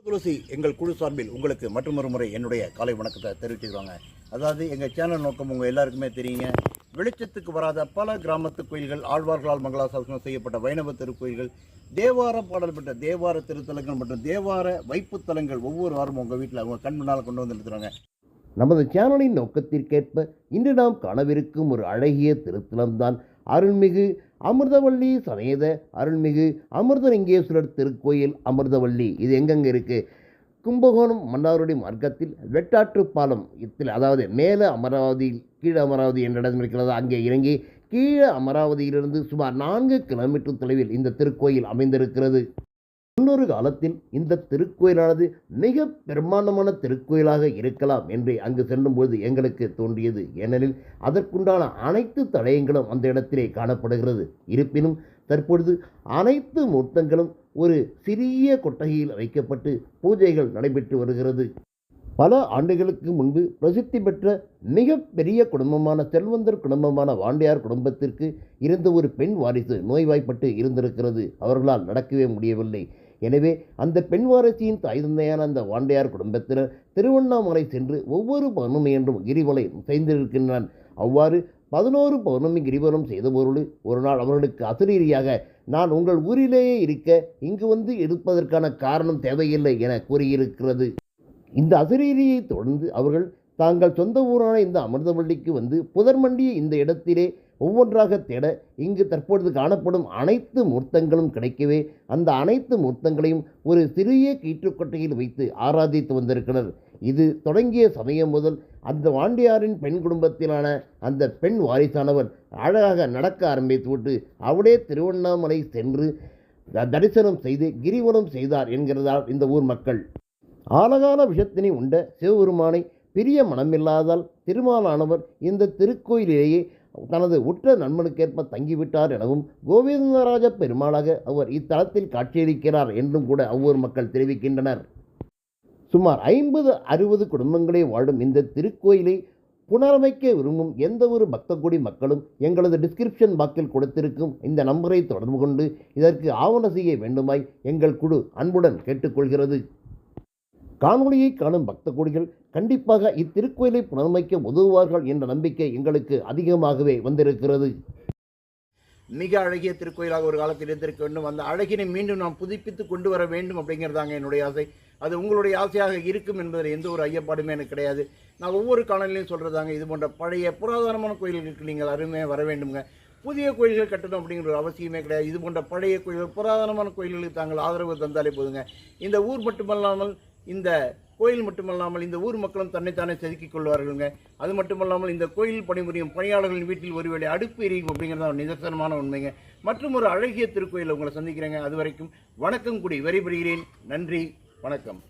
துளசி எங்கள் குழு சார்பில் உங்களுக்கு மற்றொரு முறை என்னுடைய காலை வணக்கத்தை தெரிவிச்சுக்கிறாங்க. அதாவது எங்கள் சேனல் நோக்கம் உங்கள் எல்லாருக்குமே தெரியுங்க. வெளிச்சத்துக்கு வராத பல கிராமத்து கோயில்கள், ஆழ்வார்களால் மங்களாசாசனம் செய்யப்பட்ட வைணவ திருக்கோயில்கள், தேவார பாடல் பெற்ற தேவார திருத்தலங்கள் மற்றும் தேவார வைப்புத்தலங்கள் ஒவ்வொரு வாரமும் உங்கள் வீட்டில் அவங்க கண் முன்னால் கொண்டு வந்து நிறுத்துறாங்க. நமது சேனலின் நோக்கத்திற்கேற்ப இன்று நாம் காணவிருக்கும் ஒரு அழகிய திருத்தலம்தான் அருள்மிகு அமிர்தவள்ளி சமேத அருள்மிகு அமிர்தலிங்கேஸ்வரர் திருக்கோயில் அமிர்தவள்ளி. இது எங்கெங்கே இருக்குது? கும்பகோணம் மன்னாருடைய மார்க்கத்தில் வெட்டாற்று பாலம் அதாவது மேலே அமராவதி கீழே அமராவதி என்ற இடம் இருக்கிறது. அங்கே இறங்கி கீழே அமராவதியிலிருந்து சுமார் 4 கிலோமீட்டர் தொலைவில் இந்த திருக்கோயில் அமைந்திருக்கிறது. முன்னொரு காலத்தில் இந்த திருக்கோயிலானது மிக பிரம்மாண்டமான திருக்கோயிலாக இருக்கலாம் என்று அங்கு செல்லும்போது எங்களுக்கு தோன்றியது. ஏனெனில் அதற்குண்டான அனைத்து தடயங்களும் அந்த இடத்திலே காணப்படுகிறது. இருப்பினும் தற்பொழுது அனைத்து மூர்த்தங்களும் ஒரு சிறிய கொட்டகையில் வைக்கப்பட்டு பூஜைகள் நடைபெற்று வருகிறது. பல ஆண்டுகளுக்கு முன்பு பிரசித்தி பெற்ற மிக பெரிய குடும்பமான செல்வந்தர் குடும்பமான வாண்டியார் குடும்பத்திற்கு இருந்த ஒரு பெண் வாரிசு நோய்வாய்ப்பட்டு இருந்திருக்கிறது. அவர்களால் நடக்கவே முடியவில்லை. எனவே அந்த பெண் வாரிசின் தாய் தந்தையான அந்த வாண்டையார் குடும்பத்தினர் திருவண்ணாமலை சென்று ஒவ்வொரு பௌர்ணமி என்றும் கிரிவலம் செய்திருக்கின்றனர். அவ்வாறு 11 பௌர்ணமி கிரிவலம் செய்தபொருள் ஒரு நாள் அவர்களுக்கு அசரீரியாக, நான் உங்கள் ஊரிலேயே இருக்க இங்கு வந்து இருப்பதற்கான காரணம் தேவையில்லை என கூறியிருக்கிறது. இந்த அசரீரியை தொடர்ந்து அவர்கள் தாங்கள் சொந்த ஊரான இந்த அமிர்தவள்ளிக்கு வந்து புதர்மண்டிய இந்த இடத்திலே ஒவ்வொன்றாக தேட இங்கு தற்பொழுது காணப்படும் அனைத்து மூர்த்தங்களும் கிடைக்கவே அந்த அனைத்து மூர்த்தங்களையும் ஒரு சிறிய கீற்றுக்கொட்டையில் வைத்து ஆராதித்து வந்திருக்கிறார். இது தொடங்கிய சமயம் முதல் அந்த வாண்டியாரின் பெண் குடும்பத்திலான அந்த பெண் வாரிசானவர் அழகாக நடக்க ஆரம்பித்து விட்டு அவளே திருவண்ணாமலை சென்று தரிசனம் செய்து கிரிவலம் செய்தார் என்கிறதால் இந்த ஊர் மக்கள் ஆலகால விஷத்தினை உண்ட சிவபெருமானை பிரிய மனமில்லாதால் திருமாலானவர் இந்த திருக்கோயிலேயே தனது உற்ற நண்பனுக்கேற்ப தங்கிவிட்டார் எனவும் கோவிந்தராஜ பெருமாளாக அவர் இத்தலத்தில் காட்சியளிக்கிறார் என்றும் கூட அவ்வூர் மக்கள் தெரிவிக்கின்றனர். சுமார் 50-60 குடும்பங்களே வாழும் இந்த திருக்கோயிலை புனரமைக்க விரும்பும் எந்த ஒரு பக்தகுடி மக்களும் எங்களது டிஸ்கிரிப்ஷன் பாக்ஸில் கொடுத்திருக்கும் இந்த நம்பரை தொடர்பு கொண்டு இதற்கு ஆவண செய்ய வேண்டுமாய் எங்கள் குழு அன்புடன் கேட்டுக்கொள்கிறது. காணொலியை காணும் பக்த கோடிகள் கண்டிப்பாக இத்திருக்கோயிலை புனரமைக்க உதவுவார்கள் என்ற நம்பிக்கை எங்களுக்கு அதிகமாகவே வந்திருக்கிறது. மிக அழகிய திருக்கோயிலாக ஒரு காலத்தில் இருந்திருக்க வேண்டும். அந்த அழகினை மீண்டும் நாம் புதுப்பித்து கொண்டு வர வேண்டும் அப்படிங்கிறதாங்க என்னுடைய ஆசை. அது உங்களுடைய ஆசையாக இருக்கும் என்பதில் எந்த ஒரு ஐயப்பாடுமே எனக்கு கிடையாது. நான் ஒவ்வொரு காணொலியிலையும் சொல்கிறதாங்க, இது போன்ற பழைய புராதனமான கோயில்களுக்கு நீங்கள் அருமையாக வர வேண்டுங்க. புதிய கோயில்கள் கட்டணும் அப்படிங்கிற ஒரு அவசியமே கிடையாது. இது போன்ற பழைய கோயில்கள், புராதனமான கோயில்களுக்கு தாங்கள் ஆதரவு தந்தாலே போதுங்க. இந்த ஊர் மட்டுமல்லாமல், இந்த கோயில் மட்டுமல்லாமல் இந்த ஊர் மக்களும் தன்னைத்தானே செதுக்கிக் கொள்வார்களுங்க. அது மட்டுமல்லாமல் இந்த கோயில் பணிபுரியும் பணியாளர்களின் வீட்டில் ஒருவேளை அடுப்பு எரியும் அப்படிங்கிறத ஒரு நிதர்சனமான உண்மைங்க. மற்றும் ஒரு அழகிய திருக்கோயிலை உங்களை சந்திக்கிறேங்க. அது வரைக்கும் வணக்கம் கூடி விடைபெறுகிறேன். நன்றி, வணக்கம்.